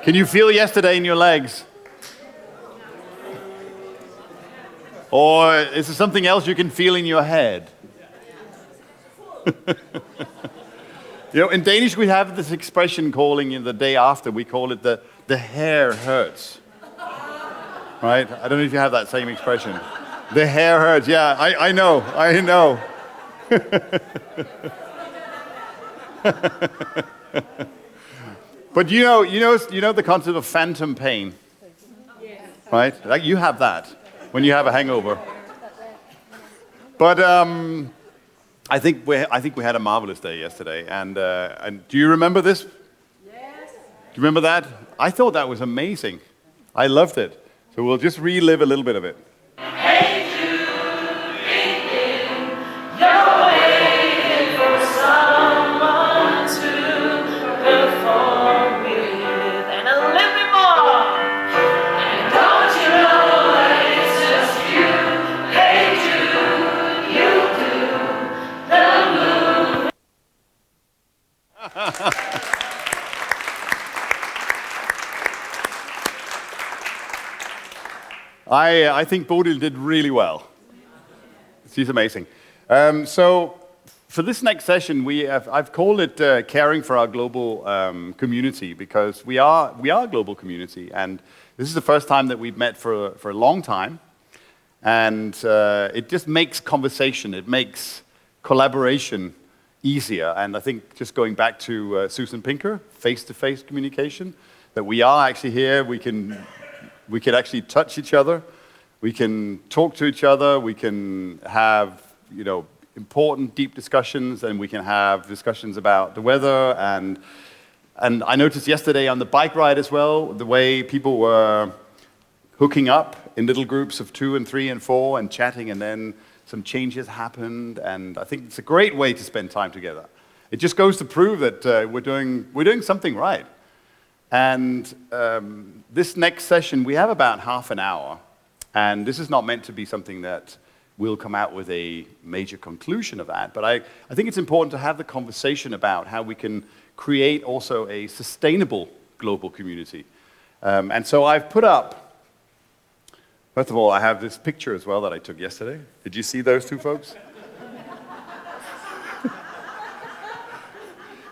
Can you feel yesterday in your legs? Or is there something else you can feel in your head? In Danish we have this expression calling the day after, we call it the hair hurts. Right? I don't know if you have that same expression. The hair hurts, yeah, I know. But you know the concept of phantom pain, right? Like you have that when you have a hangover. But I think we had a marvelous day yesterday, and do you remember this? Yes. Do you remember that? I thought that was amazing. I loved it. So we'll just relive a little bit of it. I think Bodil did really well. She's amazing. So for this next session, I've called it Caring for Our Global Community, because we are a global community, and this is the first time that we've met for a long time, and it just makes conversation, it makes collaboration easier. And I think just going back to Susan Pinker, face-to-face communication, that we are actually here, we can actually touch each other, we can talk to each other, we can have, important deep discussions, and we can have discussions about the weather, and I noticed yesterday on the bike ride as well, the way people were hooking up in little groups of 2 and 3 and 4 and chatting, and then some changes happened, and I think it's a great way to spend time together. It just goes to prove that we're doing something right. And this next session, we have about half an hour, and this is not meant to be something that we'll come out with a major conclusion of that, but I think it's important to have the conversation about how we can create also a sustainable global community. And so I've put up, first of all, I have this picture as well that I took yesterday. Did you see those two folks?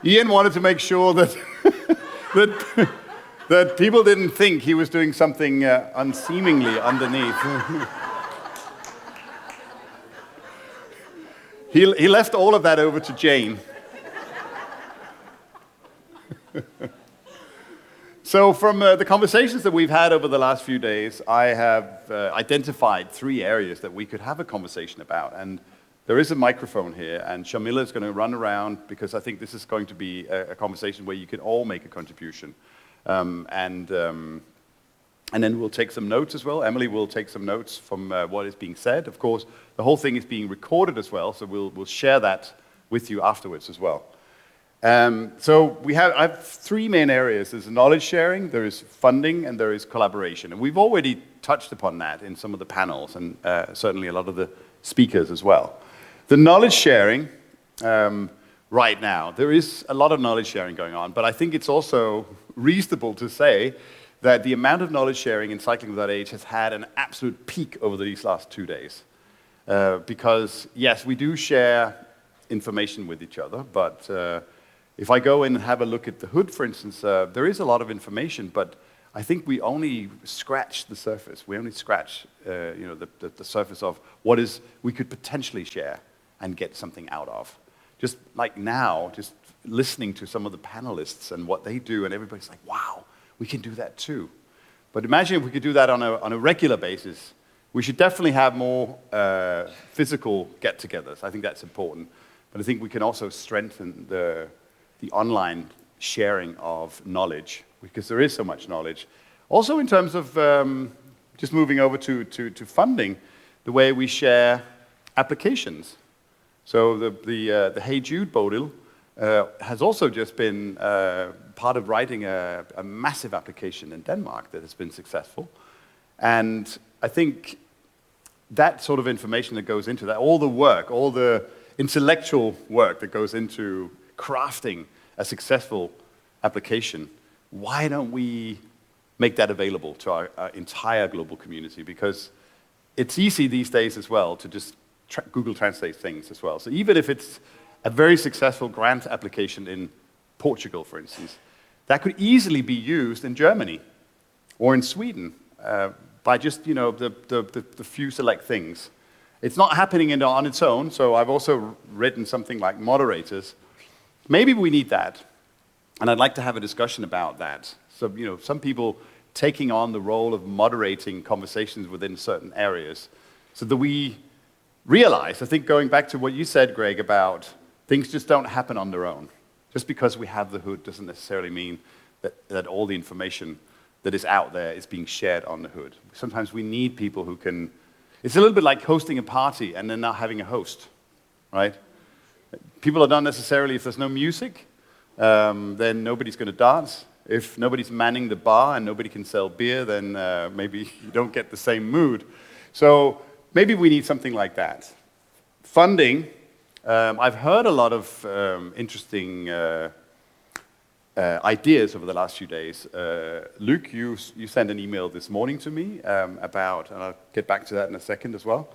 Ian wanted to make sure that that people didn't think he was doing something unseemingly underneath. He left all of that over to Jane. So from the conversations that we've had over the last few days, I have identified 3 areas that we could have a conversation about. And there is a microphone here, and Shamila is going to run around, because I think this is going to be a conversation where you can all make a contribution. And then we'll take some notes as well. Emily will take some notes from what is being said. Of course, the whole thing is being recorded as well, so we'll share that with you afterwards as well. So I have 3 main areas. There's knowledge sharing, there is funding, and there is collaboration. And we've already touched upon that in some of the panels, and certainly a lot of the speakers as well. The knowledge sharing, right now, there is a lot of knowledge sharing going on, but I think it's also reasonable to say that the amount of knowledge sharing in Cycling Without Age has had an absolute peak over these last 2 days. Because, yes, we do share information with each other, but if I go in and have a look at the hood, for instance, there is a lot of information, but I think we only scratch the surface. We only scratch the surface of what we could potentially share and get something out of. Just like now, just listening to some of the panelists and what they do, and everybody's like, wow, we can do that too. But imagine if we could do that on a regular basis. We should definitely have more physical get-togethers. I think that's important. But I think we can also strengthen the online sharing of knowledge, because there is so much knowledge. Also in terms of just moving over to funding, the way we share applications. So the Hey Jude Bodil has also just been part of writing a massive application in Denmark that has been successful. And I think that sort of information that goes into that, all the work, all the intellectual work that goes into crafting a successful application, why don't we make that available to our entire global community? Because it's easy these days as well to just Google Translate things as well. So even if it's a very successful grant application in Portugal, for instance, that could easily be used in Germany or in Sweden by just the few select things. It's not happening on its own, so I've also written something like moderators. Maybe we need that, and I'd like to have a discussion about that. So, some people taking on the role of moderating conversations within certain areas, so that we realize, I think going back to what you said, Greg, about things just don't happen on their own. Just because we have the hood doesn't necessarily mean that all the information that is out there is being shared on the hood. Sometimes we need people who can. It's a little bit like hosting a party and then not having a host, right? People are not necessarily, if there's no music, then nobody's going to dance. If nobody's manning the bar and nobody can sell beer, then maybe you don't get the same mood. So maybe we need something like that. Funding, I've heard a lot of interesting ideas over the last few days. Luke, you sent an email this morning to me about, and I'll get back to that in a second as well,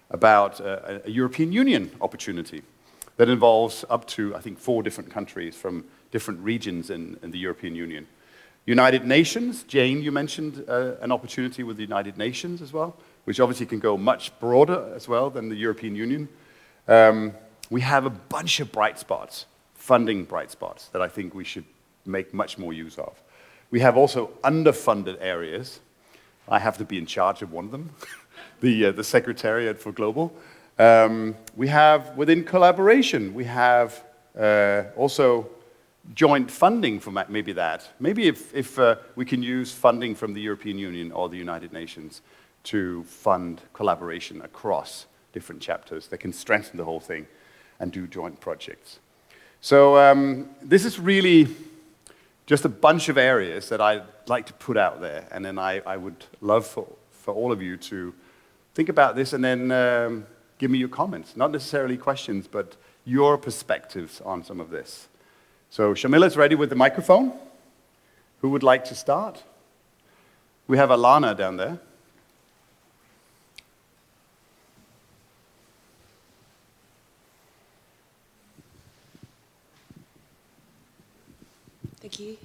about a European Union opportunity that involves up to, I think, 4 different countries from different regions in the European Union. United Nations, Jane, you mentioned an opportunity with the United Nations as well, which obviously can go much broader as well than the European Union. We have a bunch of bright spots, funding bright spots, that I think we should make much more use of. We have also underfunded areas. I have to be in charge of one of them, the Secretariat for Global. We have, within collaboration, we have also joint funding for maybe that. Maybe if we can use funding from the European Union or the United Nations to fund collaboration across different chapters that can strengthen the whole thing and do joint projects. So this is really just a bunch of areas that I'd like to put out there, and then I would love for all of you to think about this and then give me your comments. Not necessarily questions, but your perspectives on some of this. So Shamila's ready with the microphone. Who would like to start? We have Alana down there. Thank you.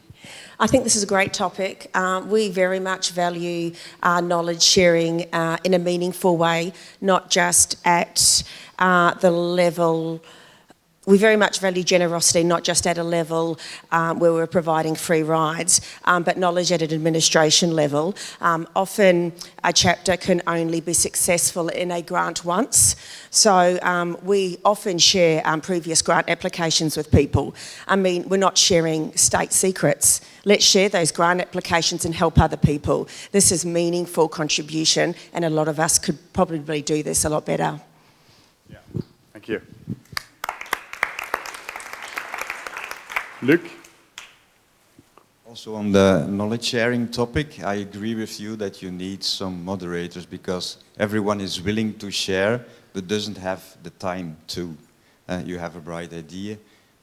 I think this is a great topic. We very much value knowledge sharing in a meaningful way, not just at the level. We very much value generosity, not just at a level where we're providing free rides, but knowledge at an administration level. Often a chapter can only be successful in a grant once. So we often share previous grant applications with people. I mean, we're not sharing state secrets. Let's share those grant applications and help other people. This is meaningful contribution, and a lot of us could probably do this a lot better. Yeah, thank you. Luc? Also on the knowledge sharing topic, I agree with you that you need some moderators because everyone is willing to share but doesn't have the time to. You have a bright idea,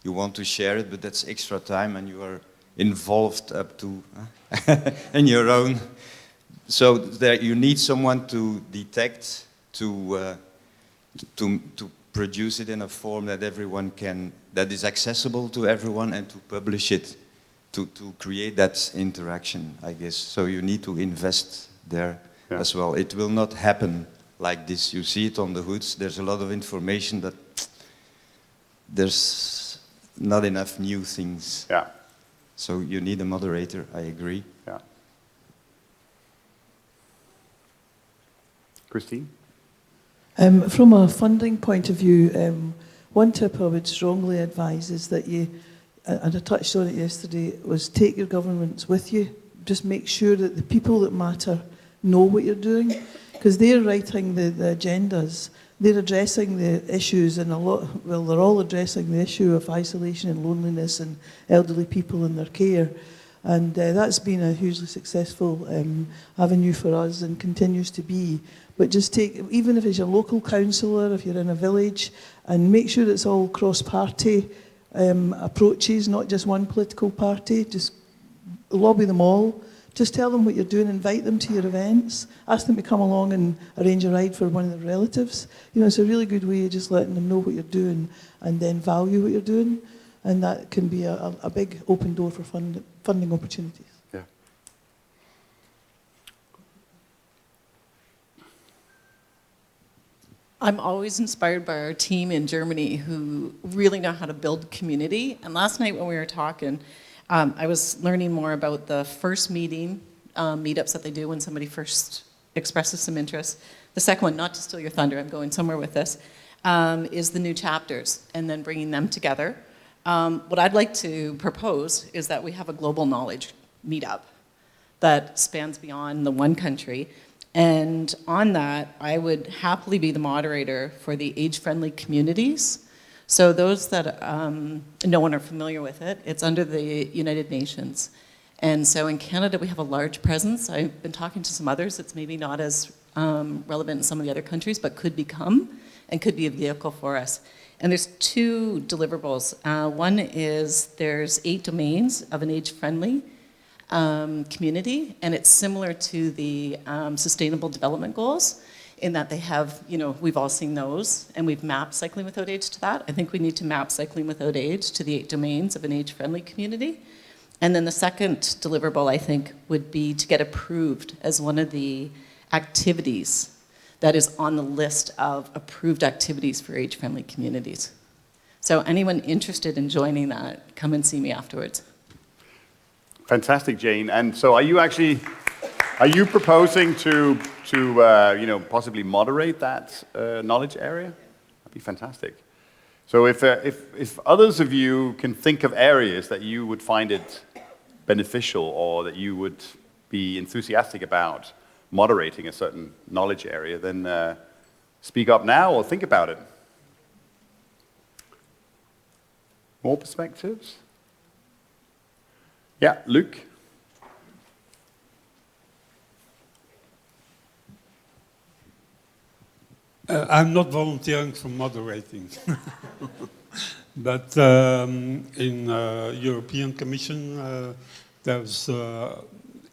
you want to share it, but that's extra time and you are involved up to in your own. So there you need someone to detect, to produce it in a form that everyone can, that is accessible to everyone, and to publish it, to create that interaction, I guess. So you need to invest there as well. It will not happen like this. You see it on the hoods. There's a lot of information that there's not enough new things. Yeah. So you need a moderator, I agree. Yeah. Christine? From a funding point of view, one tip I would strongly advise is that you, and I touched on it yesterday, was take your governments with you. Just make sure that the people that matter know what you're doing, because they're writing the agendas, they're addressing the issues, and they're all addressing the issue of isolation and loneliness and elderly people in their care. And that's been a hugely successful avenue for us and continues to be. But just take, even if it's your local councillor, if you're in a village, and make sure it's all cross-party approaches, not just one political party. Just lobby them all. Just tell them what you're doing, invite them to your events, ask them to come along and arrange a ride for one of their relatives. You know, it's a really good way of just letting them know what you're doing and then value what you're doing. And that can be a big open door for funding opportunities. Yeah. I'm always inspired by our team in Germany who really know how to build community. And last night when we were talking, I was learning more about the first meetups that they do when somebody first expresses some interest. The second one, not to steal your thunder, I'm going somewhere with this, is the new chapters and then bringing them together. What I'd like to propose is that we have a global knowledge meetup that spans beyond the one country. And on that, I would happily be the moderator for the age-friendly communities. So those that no one are familiar with it, it's under the United Nations. And so in Canada, we have a large presence. I've been talking to some others. It's maybe not as relevant in some of the other countries, but could become and could be a vehicle for us. And there's two deliverables. One is there's 8 domains of an age-friendly community, and it's similar to the Sustainable Development Goals in that they have, you know, we've all seen those, and we've mapped cycling without age to that. I think we need to map cycling without age to the 8 domains of an age-friendly community. And then the second deliverable, I think, would be to get approved as one of the activities that is on the list of approved activities for age-friendly communities. So anyone interested in joining that, come and see me afterwards. Fantastic, Jane. And so are you proposing to you know, possibly moderate that knowledge area? That'd be fantastic. So if others of you can think of areas that you would find it beneficial or that you would be enthusiastic about moderating a certain knowledge area, then speak up now or think about it. More perspectives? Yeah, Luc? I'm not volunteering for moderating. But in European Commission, there's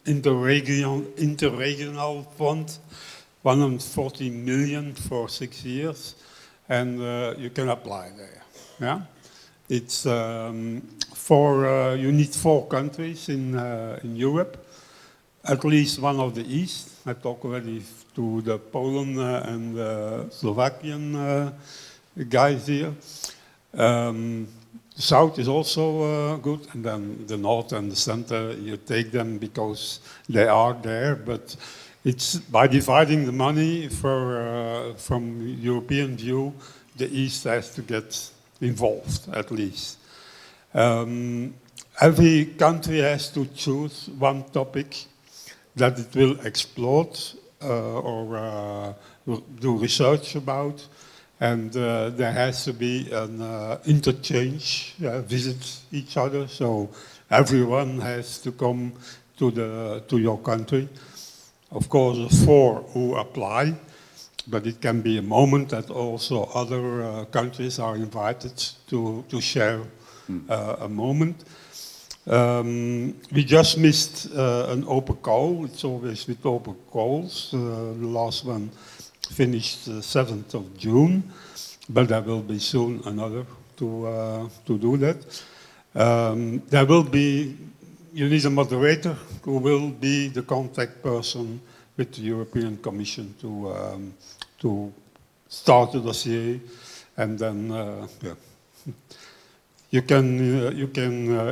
interregional fund, 140 million for 6 years, and you can apply there. Yeah, it's you need 4 countries in Europe, at least one of the East. I talked already to the Poland and Slovakian guys here. The South is also good, and then the North and the Center, you take them because they are there, but it's by dividing the money from European view, the East has to get involved, at least. Every country has to choose one topic that it will explore or do research about, and there has to be an interchange, visit each other, so everyone has to come to your country. Of course, the 4 who apply, but it can be a moment that also other countries are invited to share a moment. We just missed an open call. It's always with open calls. The last one finished the 7th of June, but there will be soon another to do that. There will be, you need a moderator who will be the contact person with the European Commission to start the dossier, and then you can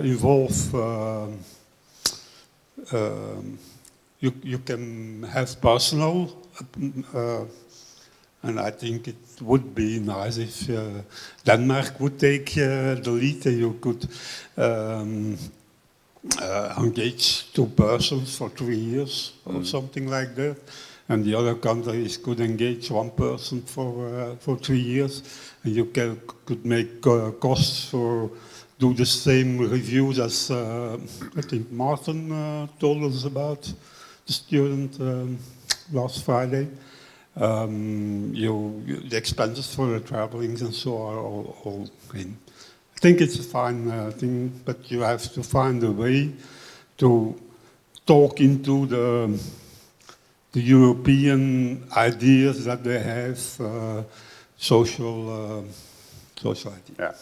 involve. You can have personal, and I think it would be nice if Denmark would take the lead, and you could engage 2 persons for 3 years or something like that, and the other countries could engage 1 person for 3 years, and you could make costs for do the same reviews as I think Martin told us about the student last Friday. The expenses for the travelings and so are all in. I think it's a fine thing, but you have to find a way to talk into the European ideas that they have, social ideas. Yeah.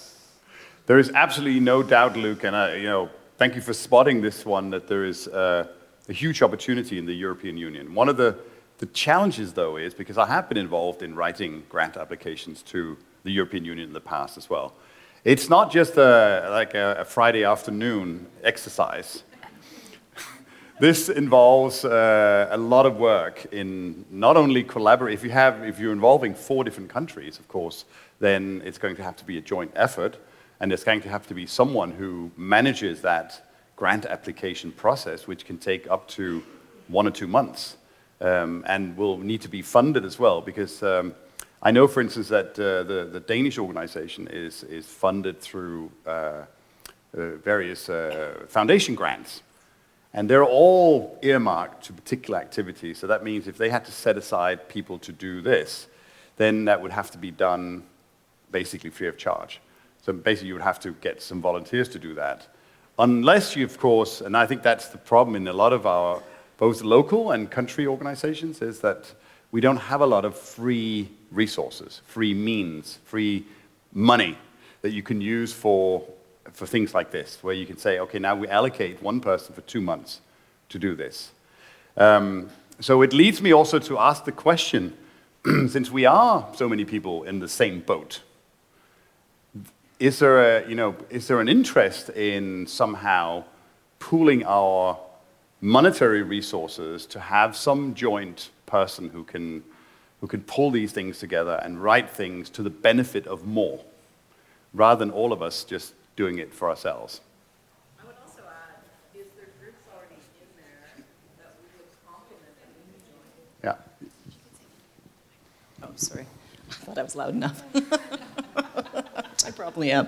There is absolutely no doubt, Luke, and thank you for spotting this one, that there is a huge opportunity in the European Union. One of the challenges, though, is because I have been involved in writing grant applications to the European Union in the past as well. It's not just like a Friday afternoon exercise. This involves a lot of work in not only collaborate. If you're involving 4 different countries, of course, then it's going to have to be a joint effort, and there's going to have to be someone who manages that grant application process, which can take up to 1 or 2 months, and will need to be funded as well, because I know, for instance, that the Danish organization is funded through various foundation grants. And they're all earmarked to particular activities. So that means if they had to set aside people to do this, then that would have to be done basically free of charge. So basically you would have to get some volunteers to do that. Unless you, of course, and I think that's the problem in a lot of our both local and country organizations, is that we don't have a lot of free resources, free means, free money that you can use for things like this, where you can say, okay, now we allocate one person for 2 months to do this. So it leads me also to ask the question, since we are so many people in the same boat, is there an interest in somehow pooling our monetary resources to have some joint person who can pull these things together and write things to the benefit of more, rather than all of us just doing it for ourselves? I would also add, is there groups already in there that we would complement and we could join? Yeah. Oh, sorry. I thought I was loud enough. I probably am.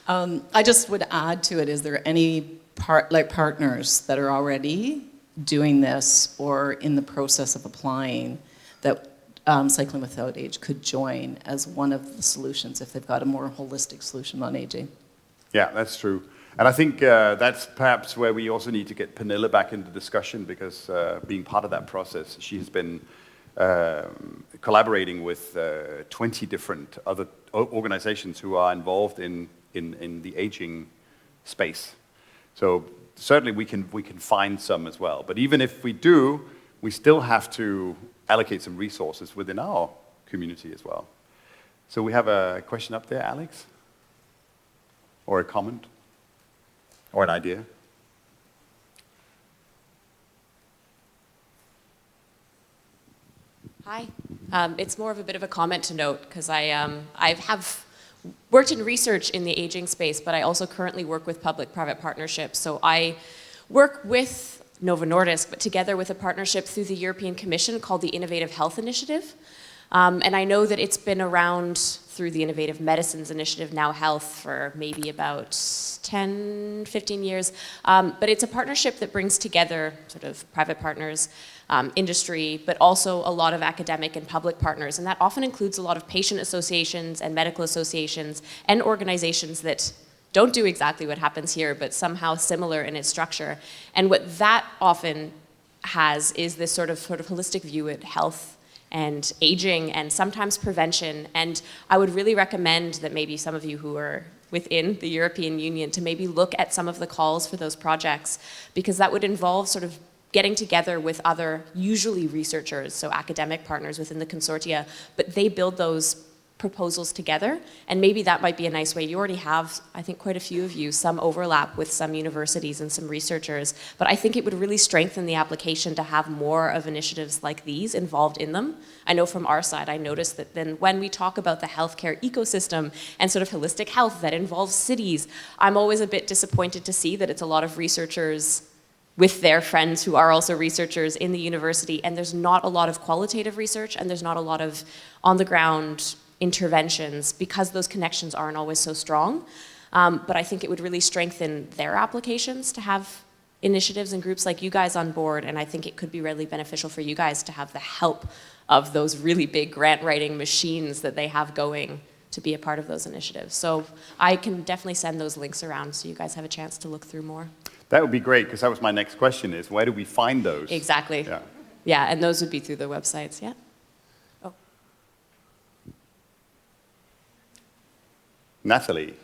I just would add to it, is there any partners that are already doing this or in the process of applying that Cycling Without Age could join as one of the solutions if they've got a more holistic solution on aging? Yeah, that's true. And I think that's perhaps where we also need to get Pernille back into discussion, because being part of that process, she has been collaborating with 20 different other organizations who are involved in the aging space. So certainly we can find some as well. But even if we do, we still have to allocate some resources within our community as well. So we have a question up there, Alex? Or a comment? Or an idea? Hi. It's more of a bit of a comment to note, because I have worked in research in the aging space, but I also currently work with public-private partnerships. So I work with Novo Nordisk, but together with a partnership through the European Commission called the Innovative Health Initiative. And I know that it's been around through the Innovative Medicines Initiative, now Health, for maybe about 10, 15 years. But it's a partnership that brings together sort of private partners, industry, but also a lot of academic and public partners. And that often includes a lot of patient associations and medical associations and organizations that don't do exactly what happens here, but somehow similar in its structure. And what that often has is this sort of holistic view at health and aging and sometimes prevention. And I would really recommend that maybe some of you who are within the European Union to maybe look at some of the calls for those projects, because that would involve sort of getting together with other, usually researchers, so academic partners within the consortia, but they build those proposals together, and maybe that might be a nice way. You already have, I think quite a few of you, some overlap with some universities and some researchers, but I think it would really strengthen the application to have more of initiatives like these involved in them. I know from our side, I noticed that then when we talk about the healthcare ecosystem and sort of holistic health that involves cities, I'm always a bit disappointed to see that it's a lot of researchers with their friends who are also researchers in the university, and there's not a lot of qualitative research and there's not a lot of on-the-ground interventions because those connections aren't always so strong. But I think it would really strengthen their applications to have initiatives and groups like you guys on board, and I think it could be really beneficial for you guys to have the help of those really big grant writing machines that they have going to be a part of those initiatives. So I can definitely send those links around so you guys have a chance to look through more. That would be great, because that was my next question is, where do we find those? Exactly. Yeah. Yeah, and those would be through the websites, yeah. Oh. Natalie.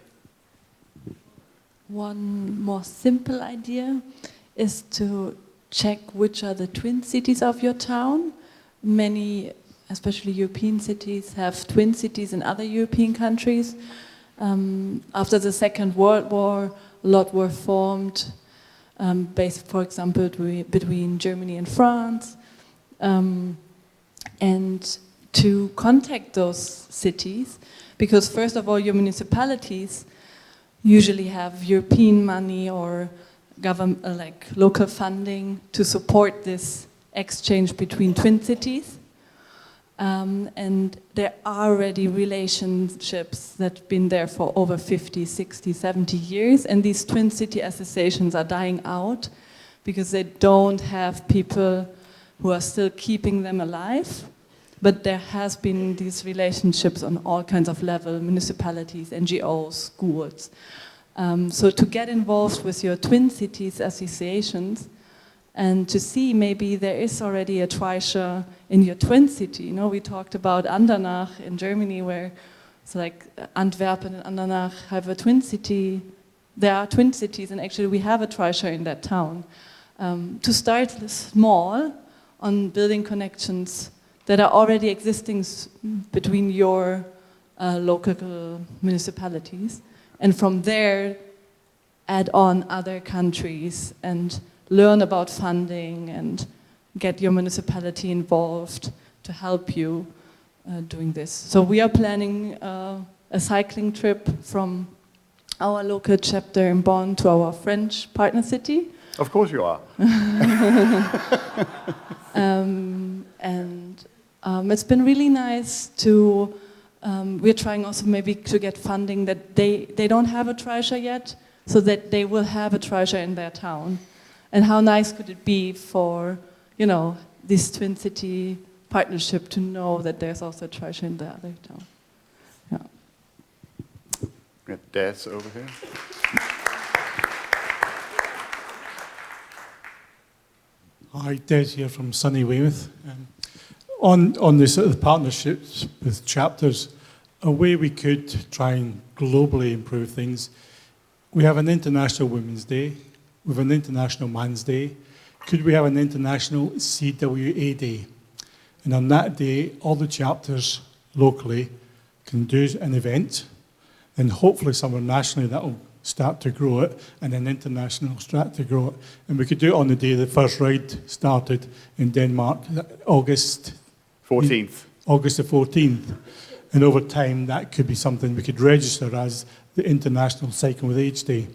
One more simple idea is to check which are the twin cities of your town. Many, especially European cities, have twin cities in other European countries. After the Second World War, a lot were formed, based, for example, between Germany and France. And to contact those cities, because first of all, your municipalities usually have European money or government, like local funding to support this exchange between twin cities. And there are already relationships that have been there for over 50, 60, 70 years, and these twin city associations are dying out because they don't have people who are still keeping them alive. But there has been these relationships on all kinds of levels, municipalities, NGOs, schools. So to get involved with your twin cities associations and to see maybe there is already a Trisha in your twin city. You know, we talked about Andernach in Germany, where it's like Antwerpen and Andernach have a twin city. There are twin cities, and actually we have a Trisha in that town. To start small on building connections that are already existing between your local municipalities, and from there add on other countries and learn about funding and get your municipality involved to help you doing this. So we are planning a cycling trip from our local chapter in Bonn to our French partner city. Of course you are. It's been really nice to, we're trying also maybe to get funding that they don't have a Trisha yet, so that they will have a Trisha in their town. And how nice could it be for, you know, this twin city partnership to know that there's also a Trisha in the other town. Yeah. We got Des over here. Hi, Des here from sunny Weymouth. On the sort of partnerships with chapters, a way we could try and globally improve things, we have an International Women's Day, we have an International Man's Day. Could we have an International CWA Day? And on that day, all the chapters locally can do an event, and hopefully somewhere nationally that will start to grow it, and then international start to grow it. And we could do it on the day the first ride started in Denmark, August 14th. August the 14th. And over time, that could be something we could register as the International Cycling with Age Day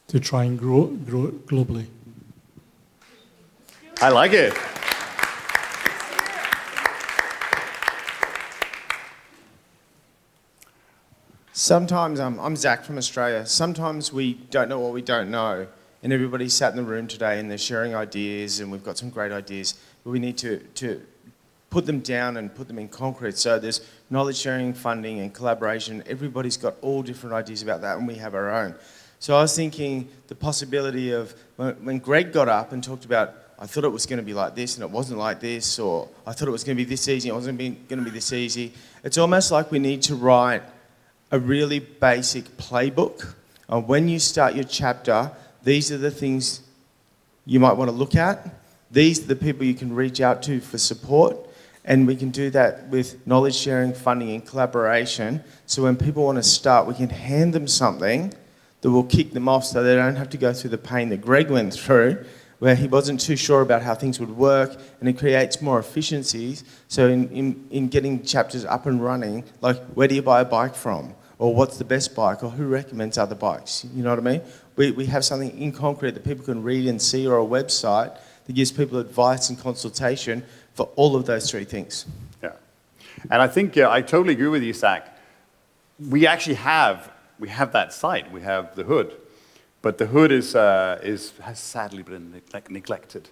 to try and grow it globally. I like it. Sometimes, I'm Zach from Australia, sometimes we don't know what we don't know. And everybody's sat in the room today and they're sharing ideas, and we've got some great ideas, but we need to put them down and put them in concrete. So there's knowledge sharing, funding and collaboration. Everybody's got all different ideas about that, and we have our own. So I was thinking the possibility of, when Greg got up and talked about, I thought it was going to be like this and it wasn't like this, or I thought it was going to be this easy and it wasn't going to be this easy. It's almost like we need to write a really basic playbook on when you start your chapter, these are the things you might want to look at. These are the people you can reach out to for support. And we can do that with knowledge sharing, funding and collaboration. So when people want to start, we can hand them something that will kick them off so they don't have to go through the pain that Greg went through, where he wasn't too sure about how things would work, and it creates more efficiencies. So in getting chapters up and running, like where do you buy a bike from? Or what's the best bike? Or who recommends other bikes? You know what I mean? We have something in concrete that people can read and see, or a website that gives people advice and consultation for all of those three things. Yeah. And I think, I totally agree with you, Zach. We actually have that site. We have the Hood. But the Hood has sadly been neglected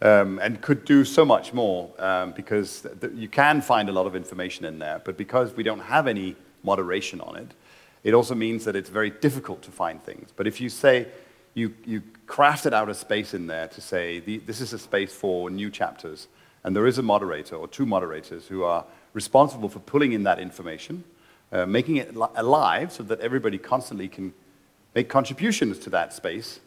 and could do so much more because you can find a lot of information in there. But because we don't have any moderation on it, it also means that it's very difficult to find things. But if you say, you crafted out a space in there to say, this is a space for new chapters, and there is a moderator or two moderators who are responsible for pulling in that information, making it alive so that everybody constantly can make contributions to that space.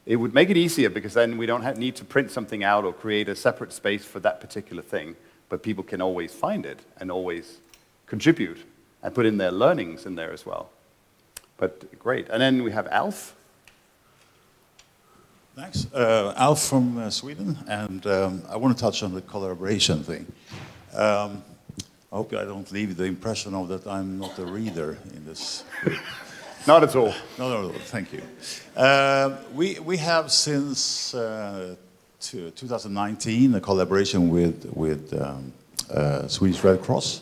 It would make it easier because then we don't need to print something out or create a separate space for that particular thing, but people can always find it and always contribute and put in their learnings in there as well. But great. And then we have Alf. Thanks. Alf from Sweden, and I want to touch on the collaboration thing. I hope I don't leave the impression of that I'm not a reader in this. Not at all. No, thank you. We have since 2019 a collaboration with Swedish Red Cross,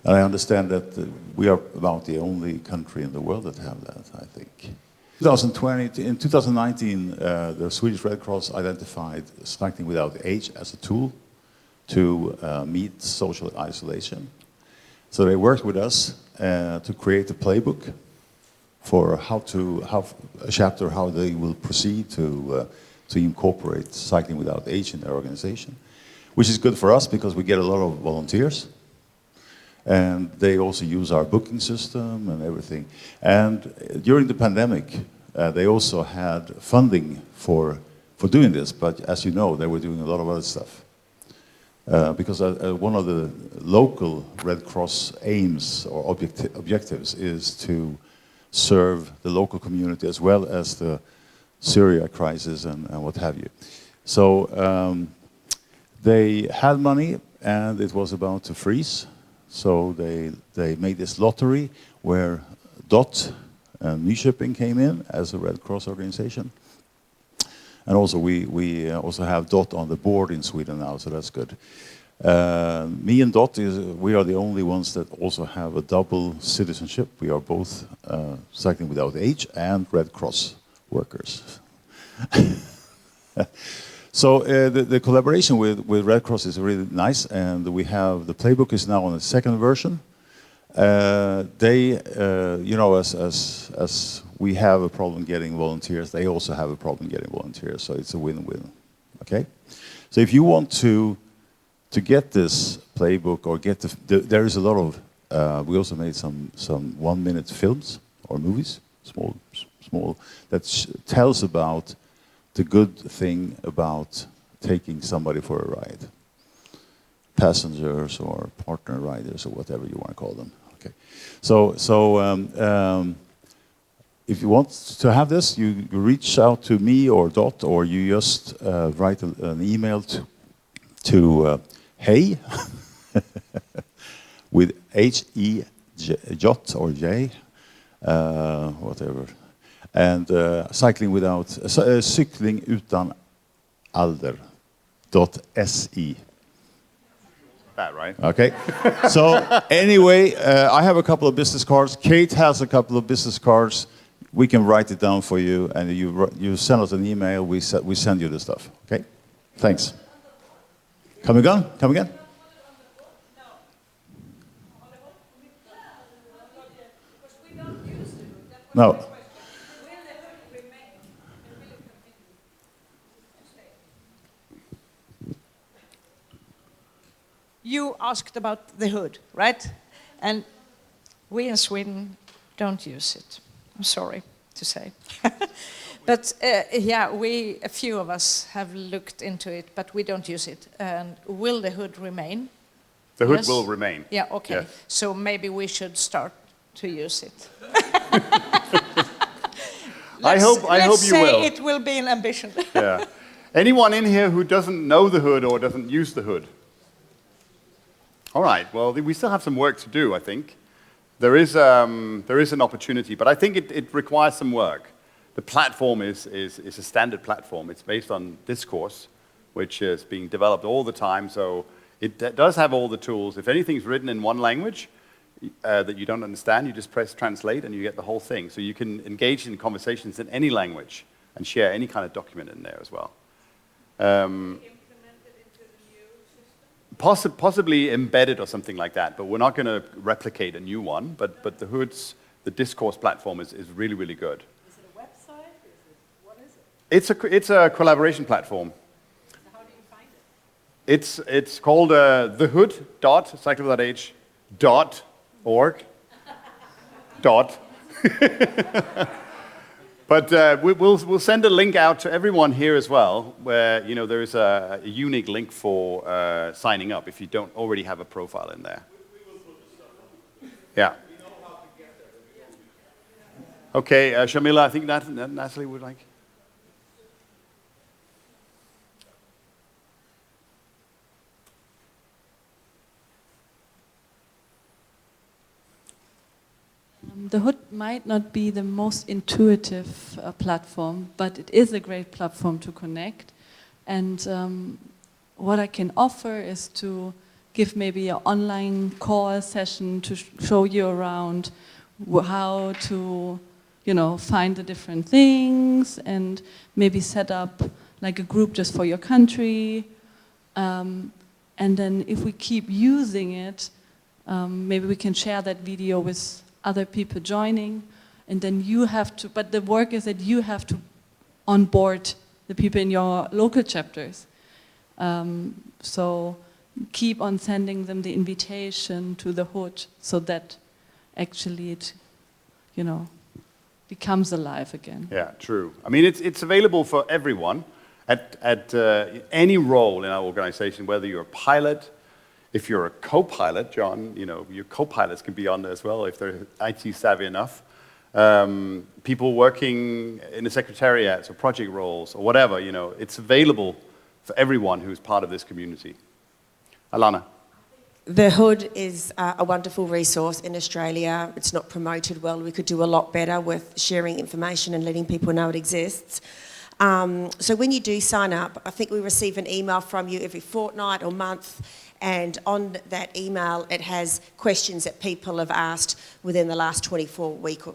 and I understand that we are about the only country in the world that have that, I think. In 2019, the Swedish Red Cross identified Cycling Without Age as a tool to meet social isolation. So they worked with us to create a playbook for how they will proceed to incorporate Cycling Without Age in their organization, which is good for us because we get a lot of volunteers. And they also use our booking system and everything. And during the pandemic, they also had funding for doing this. But as you know, they were doing a lot of other stuff. Because one of the local Red Cross aims or objectives is to serve the local community as well as the Syria crisis and what have you. So they had money and it was about to freeze. So they made this lottery where DOT and Nyköping came in as a Red Cross organization. And also we also have DOT on the board in Sweden now, so that's good. Me and DOT, we are the only ones that also have a double citizenship. We are both Cycling Without Age and Red Cross workers. So the collaboration with Red Cross is really nice, and we have the playbook is now on the second version. You know, as we have a problem getting volunteers, they also have a problem getting volunteers, so it's a win-win. Okay, so if you want to get this playbook or get there is a lot of we also made some 1-minute films or movies, small that tells about the good thing about taking somebody for a ride. Passengers or partner riders or whatever you want to call them. Okay. So if you want to have this, you reach out to me or DOT, or you just write an email to hey with H-E-J or J, whatever. And cycling utan alder.se. That right? Okay. So anyway, I have a couple of business cards. Kate has a couple of business cards. We can write it down for you, and you send us an email. We send you the stuff. Okay. Thanks. Come again? Come again? No. You asked about the hood, right? And we in Sweden don't use it. I'm sorry to say. But yeah, a few of us have looked into it, but we don't use it. And will the hood remain? The hood will remain. Yeah, okay. Yes. So maybe we should start to use it. I hope you will. Let's say it will be an ambition. Yeah. Anyone in here who doesn't know the hood or doesn't use the hood? All right. Well, we still have some work to do, I think. There is an opportunity, but I think it requires some work. The platform is a standard platform. It's based on discourse, which is being developed all the time. So it does have all the tools. If anything's written in one language that you don't understand, you just press translate and you get the whole thing. So you can engage in conversations in any language and share any kind of document in there as well. Possibly embedded or something like that, but we're not going to replicate a new one. But the discourse platform is really, really good. Is it a website? What is It's a collaboration platform. How do you find it? It's called thehood.cyclable.h.org. But we'll send a link out to everyone here as well, where there is a unique link for signing up if you don't already have a profile in there. Yeah. Okay, Shamila, I think Natalie would like. The Hood might not be the most intuitive platform, but it is a great platform to connect. And what I can offer is to give maybe an online call session to show you around how to, find the different things, and maybe set up like a group just for your country. And then if we keep using it, maybe we can share that video with other people joining, and then you have to, but the work is that you have to onboard the people in your local chapters. So keep on sending them the invitation to the Hood so that actually it, becomes alive again. Yeah, true. I mean, it's available for everyone at any role in our organization, whether you're a pilot, if you're a co-pilot, John, your co-pilots can be on there as well if they're IT savvy enough. People working in the secretariats or project roles or whatever, it's available for everyone who's part of this community. Alana. The Hood is a wonderful resource in Australia. It's not promoted well. We could do a lot better with sharing information and letting people know it exists. So when you do sign up, I think we receive an email from you every fortnight or month, and on that email it has questions that people have asked within the last 24 week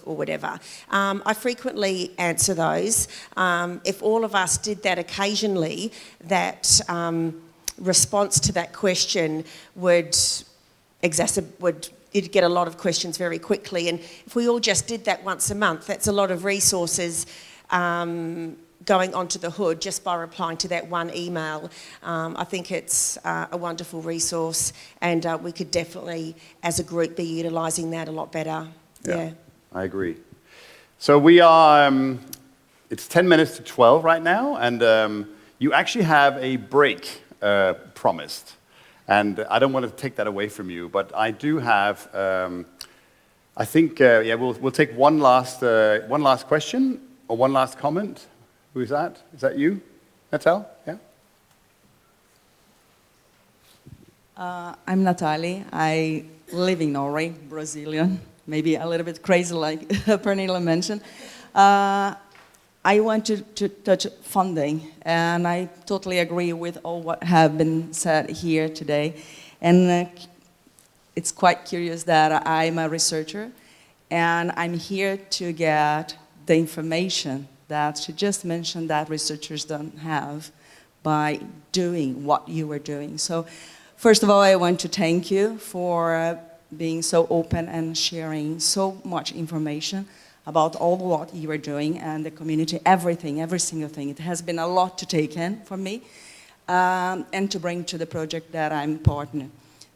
or whatever. I frequently answer those. If all of us did that occasionally, that response to that question you'd get a lot of questions very quickly, and if we all just did that once a month, that's a lot of resources going onto the Hood just by replying to that one email. I think it's a wonderful resource, and we could definitely, as a group, be utilising that a lot better. Yeah. I agree. So we are, it's 10 minutes to 12 right now, and you actually have a break promised. And I don't want to take that away from you, but I do have, I think, we'll take one last question or one last comment. Who is that? Is that you, Natal? Yeah. I'm Natalie. I live in Norway, Brazilian, maybe a little bit crazy like Pernilla mentioned. I want to touch funding, and I totally agree with all what have been said here today. And it's quite curious that I'm a researcher, and I'm here to get the information that she just mentioned that researchers don't have by doing what you were doing. So first of all, I want to thank you for being so open and sharing so much information about all what you are doing and the community, everything, every single thing. It has been a lot to take in for me and to bring to the project that I'm partner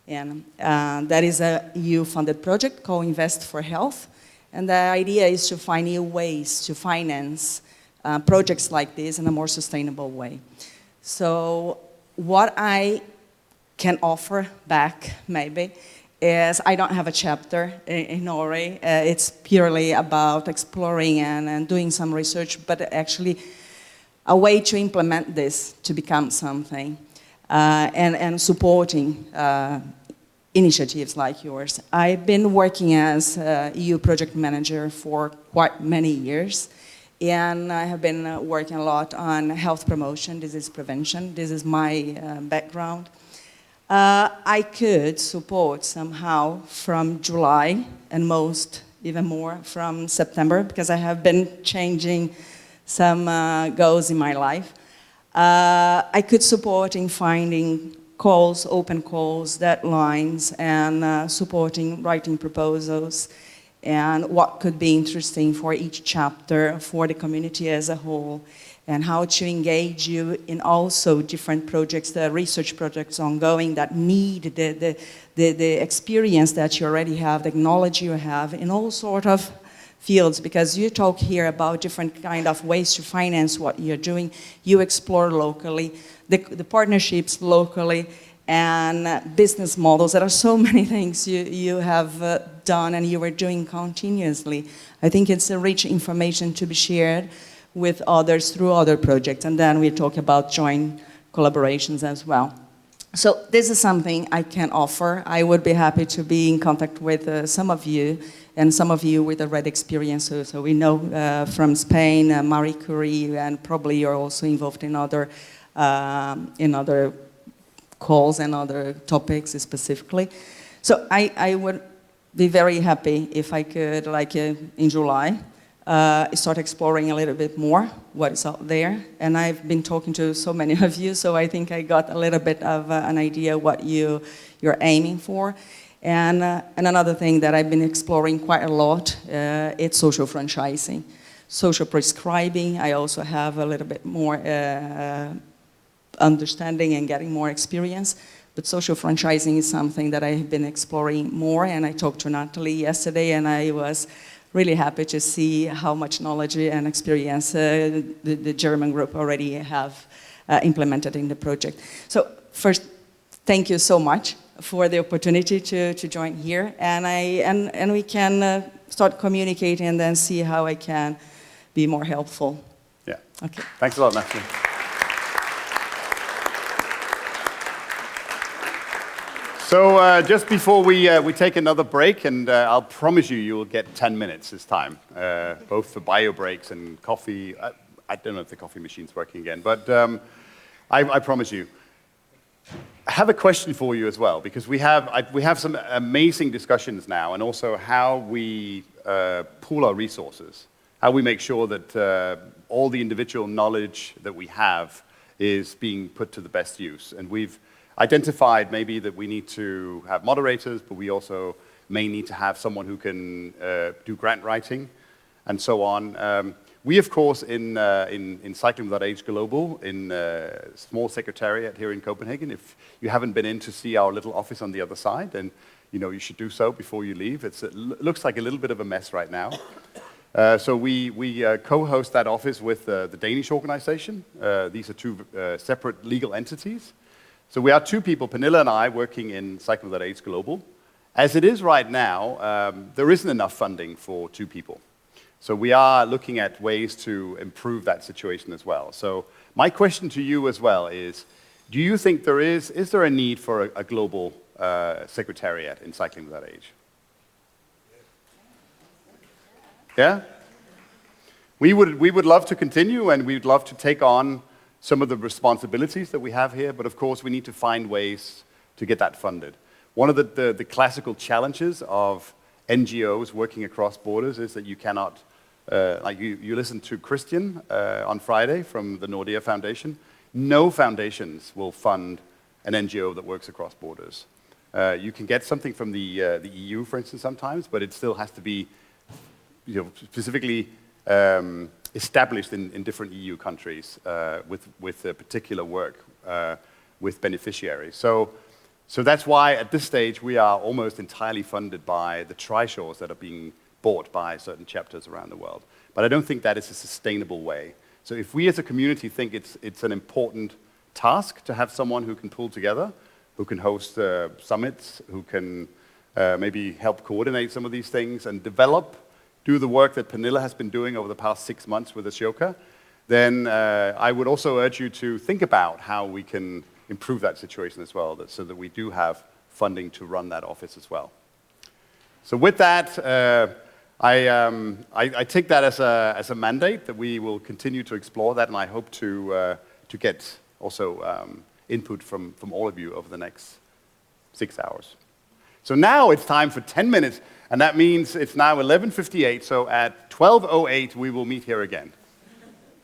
in. That is a EU-funded project called Invest for Health. And the idea is to find new ways to finance projects like this in a more sustainable way. So what I can offer back, maybe, is I don't have a chapter in Norway. It's purely about exploring and doing some research, but actually a way to implement this to become something and supporting initiatives like yours. I've been working as EU project manager for quite many years, and I have been working a lot on health promotion, disease prevention. This is my background. I could support somehow from July, and even more from September, because I have been changing some goals in my life. I could support in finding calls, open calls, deadlines, and supporting writing proposals, and what could be interesting for each chapter, for the community as a whole, and how to engage you in also different projects, the research projects ongoing that need the experience that you already have, the knowledge you have in all sort of fields, because you talk here about different kind of ways to finance what you're doing. You explore locally, the partnerships locally, and business models. There are so many things you have done and you are doing continuously. I think it's a rich information to be shared with others through other projects. And then we talk about joint collaborations as well. So this is something I can offer. I would be happy to be in contact with some of you, and some of you with a red experience. So we know from Spain, Marie Curie, and probably you're also involved in other calls and other topics specifically. So I would be very happy if I could, like in July, start exploring a little bit more what is out there. And I've been talking to so many of you, so I think I got a little bit of an idea what you're aiming for. And another thing that I've been exploring quite a lot, it's social franchising. Social prescribing, I also have a little bit more understanding and getting more experience. But social franchising is something that I have been exploring more, and I talked to Natalie yesterday, and I was really happy to see how much knowledge and experience the German group already have implemented in the project. So first, thank you so much for the opportunity to join here, and we can start communicating and then see how I can be more helpful. Yeah. Okay. Thanks a lot, Natalie. So just before we take another break, and I'll promise you will get 10 minutes this time, both for bio breaks and coffee. I don't know if the coffee machine's working again, but I promise you. I have a question for you as well, because we have some amazing discussions now, and also how we pool our resources, how we make sure that all the individual knowledge that we have is being put to the best use. And we've identified maybe that we need to have moderators, but we also may need to have someone who can do grant writing and so on. We, of course, in Cycling Without Age Global, in a small secretariat here in Copenhagen, if you haven't been in to see our little office on the other side, then you should do so before you leave. It looks like a little bit of a mess right now. So we co-host that office with the Danish organization. These are two separate legal entities. So we are two people, Pernille and I, working in Cycling Without AIDS Global. As it is right now, there isn't enough funding for two people. So we are looking at ways to improve that situation as well. So my question to you as well is, do you think is there a need for a global secretariat in Cycling Without Age? Yeah? We would love to continue, and we'd love to take on some of the responsibilities that we have here, but of course we need to find ways to get that funded. One of the classical challenges of NGOs working across borders is that you cannot, like you listened to Christian on Friday from the Nordea Foundation. No foundations will fund an NGO that works across borders. You can get something from the EU, for instance, sometimes, but it still has to be specifically established in different EU countries with a particular work with beneficiaries. So that's why at this stage we are almost entirely funded by the trishaws that are being bought by certain chapters around the world. But I don't think that is a sustainable way. So if we as a community think it's an important task to have someone who can pull together, who can host summits, who can maybe help coordinate some of these things and do the work that Pernille has been doing over the past 6 months with Ashoka, then I would also urge you to think about how we can improve that situation as well, so that we do have funding to run that office as well. So with that, I take that as a mandate that we will continue to explore that, and I hope to get also input from all of you over the next 6 hours. So now it's time for 10 minutes, and that means it's now 11:58, so at 12:08 we will meet here again.